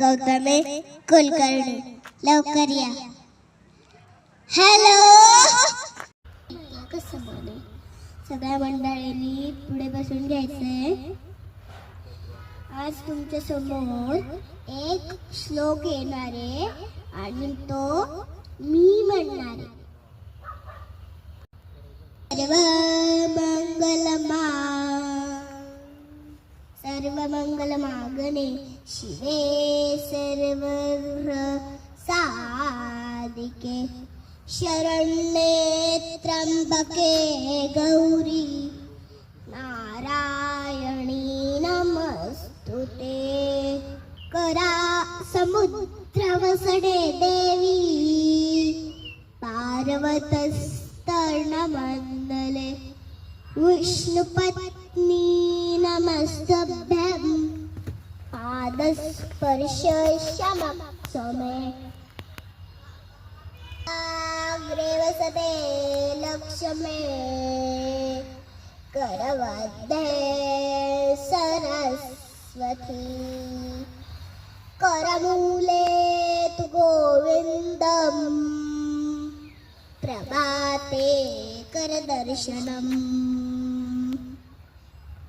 गौतमी कुलकर्णी, लवकर या. हॅलो. कसं बोले, सगळ्या मंडळींनी पुढे बसून घ्यायचंय. आज तुमच्या समोर एक श्लोक येणार आहे आणि तो मी म्हणणार आहे. सर्व मंगल मागणे शिवे सर्व साधिके शरण्ये त्र्यंबके गौरी नारायणी नमस्तुते. करा समुद्र वसडे देवी पार्वतस्तनमंडले विष्णुपत्नी नमस्तभ्यं पादस्पर्श क्षमे. अग्रे वसते लक्ष्मे करमध्ये सरस्वती. करमूले तु गोविन्दं प्रभाते करदर्शनम्.